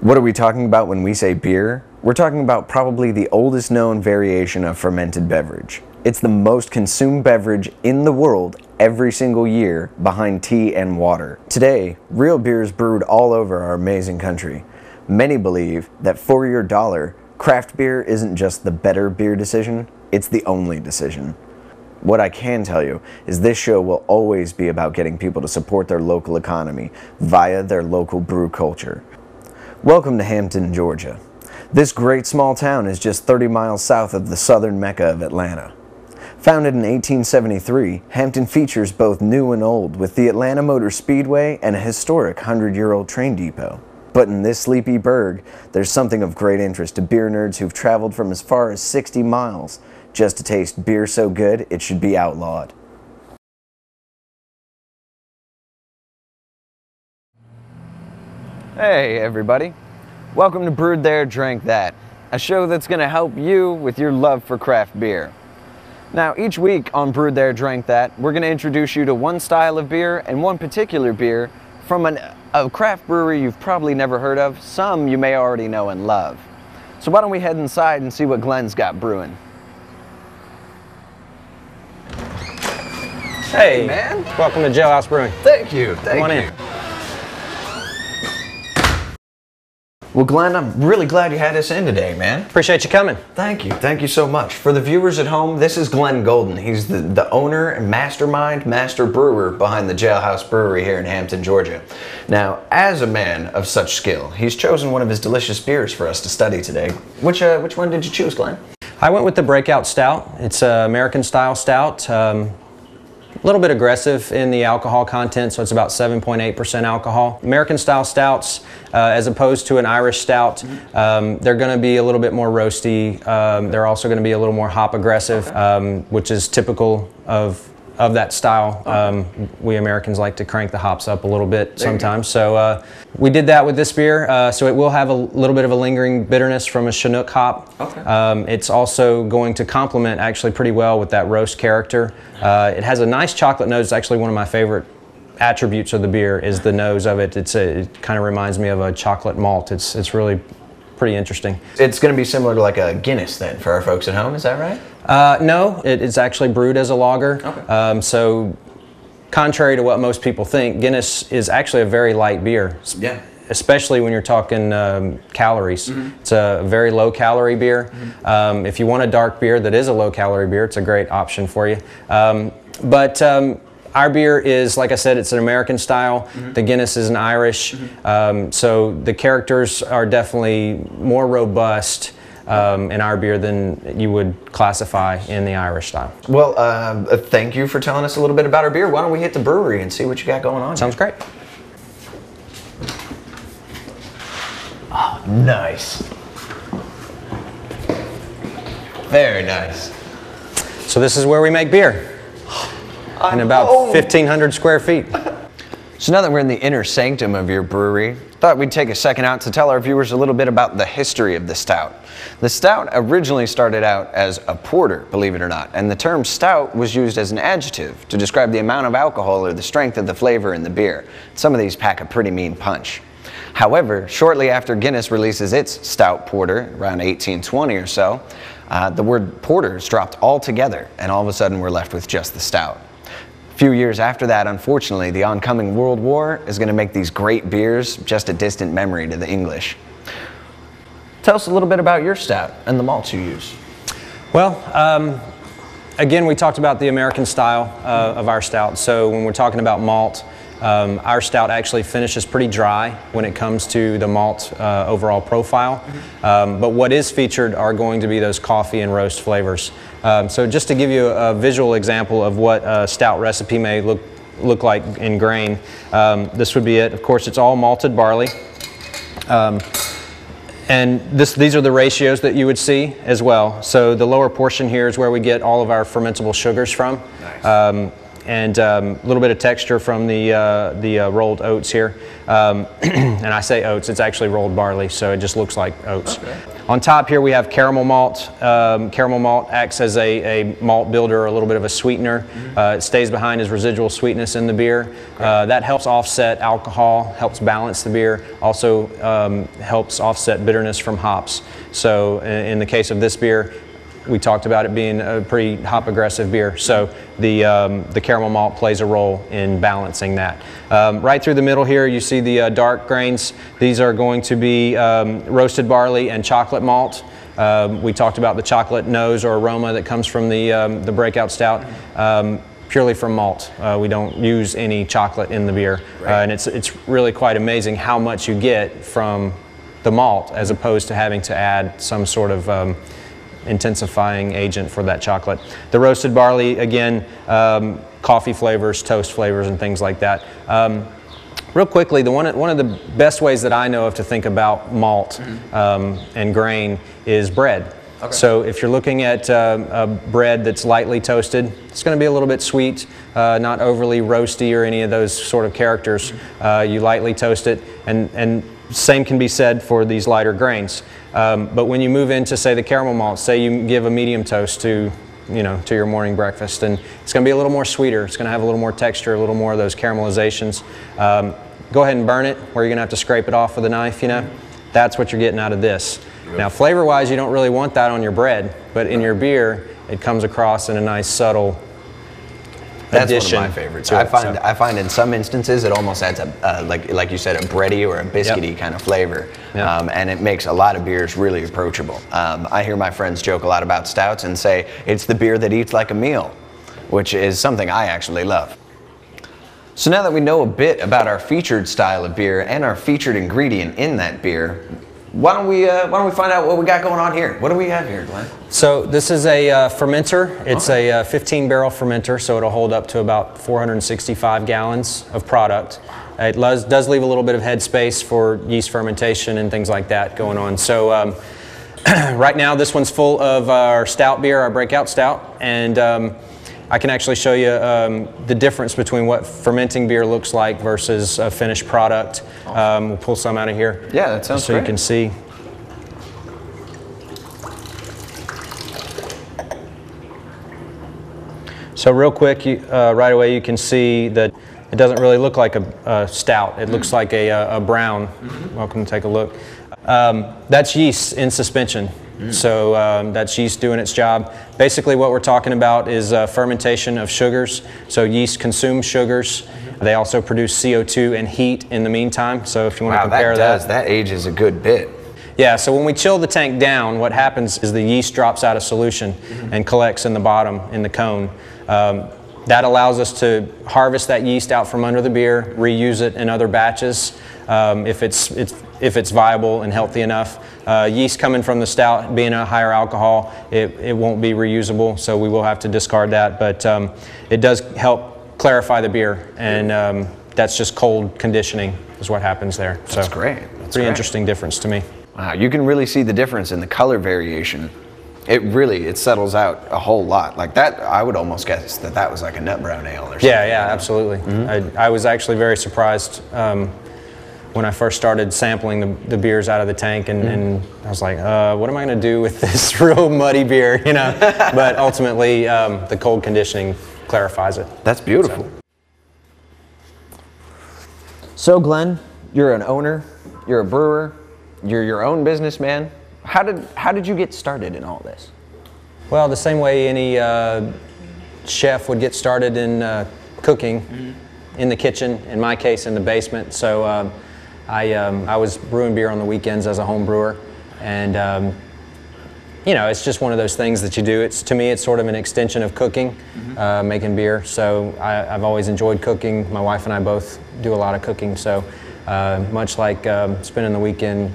What are we talking about when we say beer? We're talking about probably the oldest known variation of fermented beverage. It's the most consumed beverage in the world every single year, behind tea and water. Today, real beer is brewed all over our amazing country. Many believe that for your dollar, craft beer isn't just the better beer decision, it's the only decision. What I can tell you is this show will always be about getting people to support their local economy via their local brew culture. Welcome to Hampton, Georgia. This great small town is just 30 miles south of the southern mecca of Atlanta. Founded in 1873, Hampton features both new and old, with the Atlanta Motor Speedway and a historic 100-year-old train depot. But in this sleepy burg, there's something of great interest to beer nerds who've traveled from as far as 60 miles just to taste beer so good it should be outlawed. Hey everybody, welcome to Brewd, There-Drankthat, a show that's going to help you with your love for craft beer. Now each week on Brewd, There-Drankthat, we're going to introduce you to one style of beer and one particular beer from a craft brewery you've probably never heard of, some you may already know and love. So why don't we head inside and see what Glenn's got brewing. Hey, man. Welcome to Jailhouse Brewing. Thank you. Come on in. Well, Glenn, I'm really glad you had us in today, man. Appreciate you coming. Thank you. Thank you so much. For the viewers at home, this is Glenn Golden. He's the owner and mastermind, master brewer behind the Jailhouse Brewery here in Hampton, Georgia. Now, as a man of such skill, he's chosen one of his delicious beers for us to study today. Which one did you choose, Glenn? I went with the Breakout Stout. It's an American-style stout. A little bit aggressive in the alcohol content, so it's about 7.8% alcohol. American-style stouts, as opposed to an Irish stout, they're going to be a little bit more roasty. They're also going to be a little more hop aggressive, which is typical of that style. We Americans like to crank the hops up a little bit sometimes. So we did that with this beer. So it will have a little bit of a lingering bitterness from a Chinook hop. Okay. It's also going to complement actually pretty well with that roast character. It has a nice chocolate nose. It's actually one of my favorite attributes of the beer is the nose of it. It kind of reminds me of a chocolate malt. It's really pretty interesting. It's going to be similar to like a Guinness then for our folks at home, is that right? No, it's actually brewed as a lager. Okay. So contrary to what most people think, Guinness is actually a very light beer. Yeah. Especially when you're talking calories. It's a very low calorie beer. If you want a dark beer that is a low calorie beer, it's a great option for you. Our beer is, like I said, it's an American style. The Guinness is an Irish. So the characters are definitely more robust in our beer than you would classify in the Irish style. Well, thank you for telling us a little bit about our beer. Why don't we hit the brewery and see what you got going on? Sounds great. Oh, nice. Very nice. So this is where we make beer. In about 1,500 square feet. So now that we're in the inner sanctum of your brewery, thought we'd take a second out to tell our viewers a little bit about the history of the stout. The stout originally started out as a porter, believe it or not, and the term stout was used as an adjective to describe the amount of alcohol or the strength of the flavor in the beer. Some of these pack a pretty mean punch. However, shortly after Guinness releases its stout porter, around 1820 or so, the word porter is dropped altogether, and all of a sudden we're left with just the stout. A few years after that, unfortunately, the oncoming World War is going to make these great beers just a distant memory to the English. Tell us a little bit about your stout and the malts you use. Well, again, we talked about the American style of our stout. So when we're talking about malt, our stout actually finishes pretty dry when it comes to the malt overall profile. But what is featured are going to be those coffee and roast flavors. So just to give you a visual example of what a stout recipe may look like in grain, this would be it. Of course, it's all malted barley. And these are the ratios that you would see as well. So the lower portion here is where we get all of our fermentable sugars from. Nice. and a little bit of texture from the rolled oats here. And I say oats, it's actually rolled barley, so it just looks like oats. Okay. On top here we have caramel malt. Caramel malt acts as a malt builder, a little bit of a sweetener. It stays behind as residual sweetness in the beer. That helps offset alcohol, helps balance the beer, also helps offset bitterness from hops. So in the case of this beer, we talked about it being a pretty hop aggressive beer, so the caramel malt plays a role in balancing that. Right through the middle here you see the dark grains. These are going to be roasted barley and chocolate malt. We talked about the chocolate nose or aroma that comes from the breakout stout. Purely from malt. We don't use any chocolate in the beer. And it's really quite amazing how much you get from the malt as opposed to having to add some sort of intensifying agent for that chocolate. The roasted barley, again, coffee flavors, toast flavors, and things like that. Real quickly, one of the best ways that I know of to think about malt and grain is bread. Okay. So if you're looking at a bread that's lightly toasted, it's going to be a little bit sweet, not overly roasty or any of those sort of characters. You lightly toast it, and same can be said for these lighter grains. But when you move into, say, the caramel malt, say you give a medium toast to your morning breakfast, and it's going to be a little more sweeter. It's going to have a little more texture, a little more of those caramelizations. Go ahead and burn it, where you're going to have to scrape it off with a knife, That's what you're getting out of this. Now, flavor-wise, you don't really want that on your bread, but in your beer, it comes across in a nice, subtle addition. That's one of my favorites. I find in some instances it almost adds a, like you said, a bready or a biscuity kind of flavor, and it makes a lot of beers really approachable. I hear my friends joke a lot about stouts and say it's the beer that eats like a meal, which is something I actually love. So now that we know a bit about our featured style of beer and our featured ingredient in that beer, why don't we find out what we got going on here? What do we have here, Glenn? So this is a fermenter. It's a 15-barrel fermenter, so it'll hold up to about 465 gallons of product. It does leave a little bit of headspace for yeast fermentation and things like that going on. So right now this one's full of our stout beer, our breakout stout, and I can actually show you the difference between what fermenting beer looks like versus a finished product. We'll pull some out of here. Yeah, that sounds great. So you can see. So real quick, right away you can see that it doesn't really look like a stout. It looks like a brown. Welcome to take a look. That's yeast in suspension. So that's yeast doing its job. Basically what we're talking about is fermentation of sugars. So yeast consumes sugars. They also produce CO2 and heat in the meantime. So if you want to compare that ages a good bit. Yeah, so when we chill the tank down, what happens is the yeast drops out of solution and collects in the bottom in the cone. That allows us to harvest that yeast out from under the beer, reuse it in other batches if it's viable and healthy enough. Yeast coming from the stout being a higher alcohol, it won't be reusable, so we will have to discard that, but it does help clarify the beer, and that's just cold conditioning is what happens there. That's great. Pretty interesting difference to me. Wow, you can really see the difference in the color variation. It settles out a whole lot. Like that, I would almost guess that was like a nut brown ale or something. Yeah, absolutely. I was actually very surprised when I first started sampling the beers out of the tank, and I was like, what am I going to do with this real muddy beer, But ultimately, the cold conditioning clarifies it. That's beautiful. So Glenn, you're an owner, you're a brewer, you're your own businessman. How did you get started in all this? Well, the same way any chef would get started in cooking, in the kitchen, in my case in the basement. So I was brewing beer on the weekends as a home brewer, and it's just one of those things that you do. To me, it's sort of an extension of cooking, making beer. So I've always enjoyed cooking. My wife and I both do a lot of cooking. So much like spending the weekend,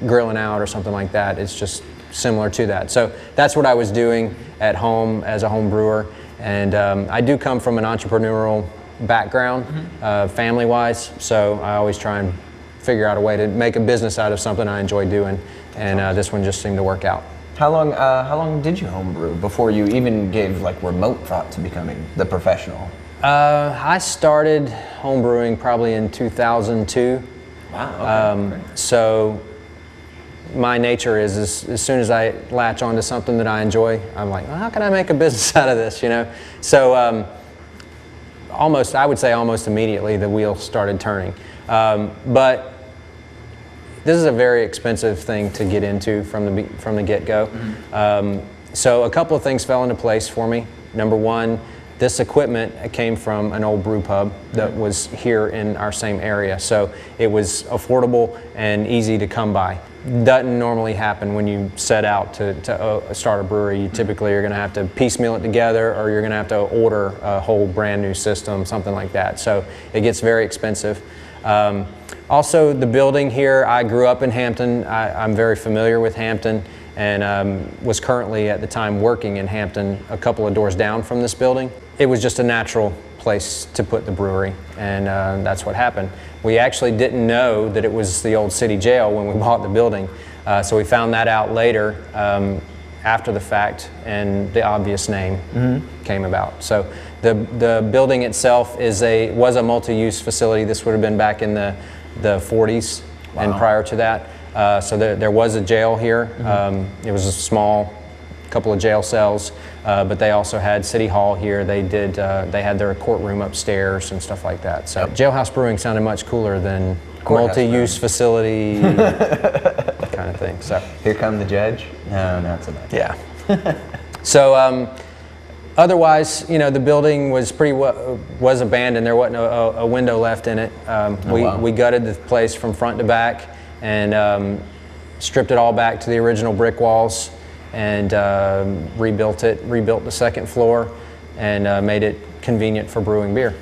grilling out or something like that, it's just similar to that. So that's what I was doing at home as a home brewer. And I do come from an entrepreneurial background, family-wise. So I always try and figure out a way to make a business out of something I enjoy doing. And this one just seemed to work out. How long did you homebrew before you even gave like remote thought to becoming the professional? I started homebrewing probably in 2002. Wow. Okay. So my nature is as soon as I latch onto something that I enjoy, I'm like, well, how can I make a business out of this, you know? So I would say almost immediately the wheel started turning. But this is a very expensive thing to get into from the get-go. Mm-hmm. So a couple of things fell into place for me. Number one, this equipment came from an old brew pub that was here in our same area. So it was affordable and easy to come by. Doesn't normally happen when you set out to start a brewery. You typically are going to have to piecemeal it together, or you're going to have to order a whole brand new system, something like that. So it gets very expensive. Also, the building here, I grew up in Hampton. I'm very familiar with Hampton, and was currently at the time working in Hampton a couple of doors down from this building. It was just a natural place to put the brewery, and that's what happened. We actually didn't know that it was the old city jail when we bought the building, so we found that out later after the fact, and the obvious name came about. So the building itself was a multi-use facility. This would have been back in the 40s. Wow. And prior to that. So there was a jail here. It was a small couple of jail cells, but they also had City Hall here. They had their courtroom upstairs and stuff like that. So Jailhouse Brewing sounded much cooler than multi-use facility kind of thing. So here come the judge. No, not so much. Yeah. So otherwise, you know, the building was was abandoned. There wasn't a window left in it. We gutted the place from front to back and stripped it all back to the original brick walls, and rebuilt the second floor, and made it convenient for brewing beer.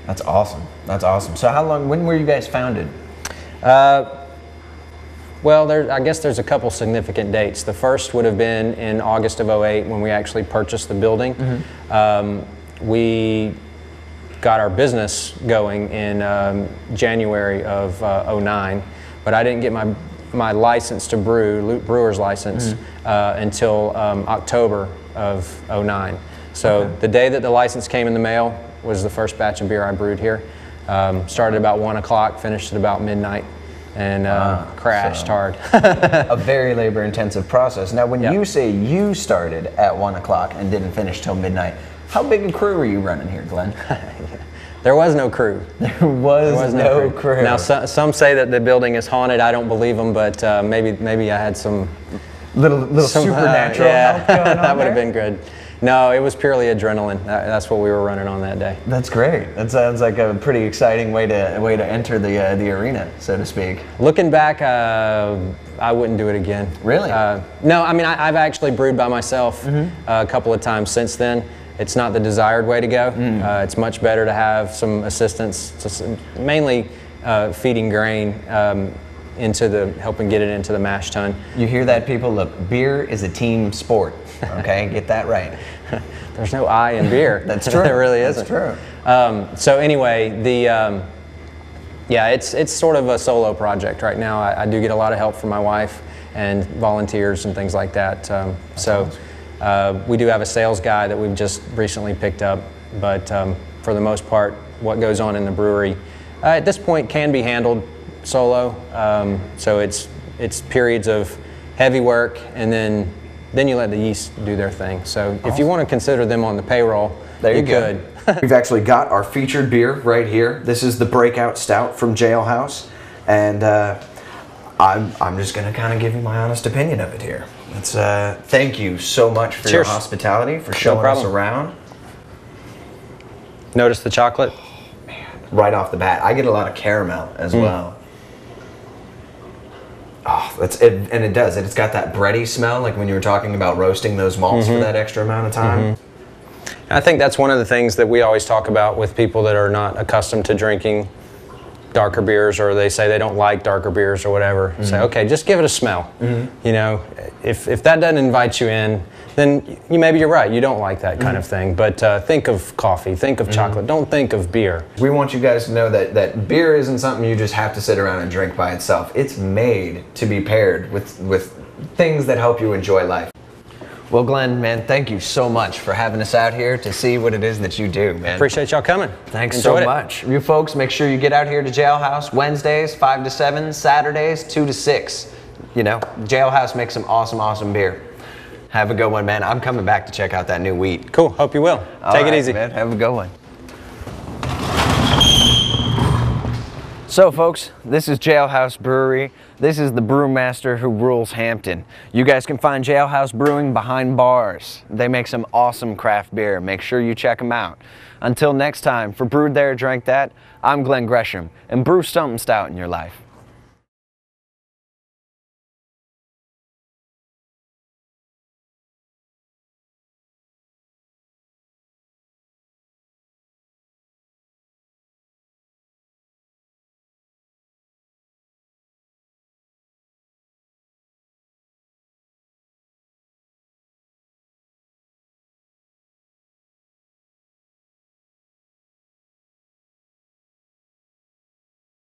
That's awesome. That's awesome. So when were you guys founded? Well, I guess there's a couple significant dates. The first would have been in August of '08 when we actually purchased the building. We got our business going in January of '09, but I didn't get my license to brewer's license until October of '09. So the day that the license came in the mail was the first batch of beer I brewed here. Started about 1 o'clock, finished at about midnight, and crashed hard. A very labor-intensive process. Now, when you say you started at 1 o'clock and didn't finish till midnight, how big a crew were you running here, Glenn? There was no crew. There was no crew. Now, some say that the building is haunted. I don't believe them, but maybe I had some little supernatural help going on. That would have been good. No, it was purely adrenaline. That's what we were running on that day. That's great. That sounds like a pretty exciting way to enter the arena, so to speak. Looking back, I wouldn't do it again. Really? No, I mean, I've actually brewed by myself a couple of times since then. It's not the desired way to go. It's much better to have some assistance, mainly feeding grain helping get it into the mash tun. You hear that, people? Look, beer is a team sport. Okay, get that right. There's no I in beer. That's true. There really isn't. That's true. So anyway, it's sort of a solo project right now. I do get a lot of help from my wife and volunteers and things like that. We do have a sales guy that we've just recently picked up, but for the most part, what goes on in the brewery at this point can be handled solo. So it's periods of heavy work, and then you let the yeast do their thing. So if you want to consider them on the payroll, you could. We've actually got our featured beer right here. This is the Breakout Stout from Jailhouse, and I'm just going to kind of give you my honest opinion of it here. It's thank you so much for your hospitality, for showing us around. Notice the chocolate? Man, right off the bat, I get a lot of caramel as well. Oh, and it does. It's got that bready smell, like when you were talking about roasting those malts for that extra amount of time. I think that's one of the things that we always talk about with people that are not accustomed to drinking darker beers, or they say they don't like darker beers or whatever. Say, okay, just give it a smell. You know, if that doesn't invite you in, then maybe you're right, you don't like that kind of thing. But think of coffee, think of chocolate, don't think of beer. We want you guys to know that beer isn't something you just have to sit around and drink by itself. It's made to be paired with things that help you enjoy life. Well, Glenn, man, thank you so much for having us out here to see what it is that you do, man. Appreciate y'all coming. Thanks Enjoyed so much. You folks, make sure you get out here to Jailhouse Wednesdays, 5 to 7, Saturdays, 2 to 6. You know, Jailhouse makes some awesome, awesome beer. Have a good one, man. I'm coming back to check out that new wheat. Cool. Hope you will. Take it easy. Man. Have a good one. So folks, this is Jailhouse Brewery. This is the brewmaster who rules Hampton. You guys can find Jailhouse Brewing behind bars. They make some awesome craft beer. Make sure you check them out. Until next time, for Brewed There, Drank That, I'm Glenn Gresham, and brew something stout in your life.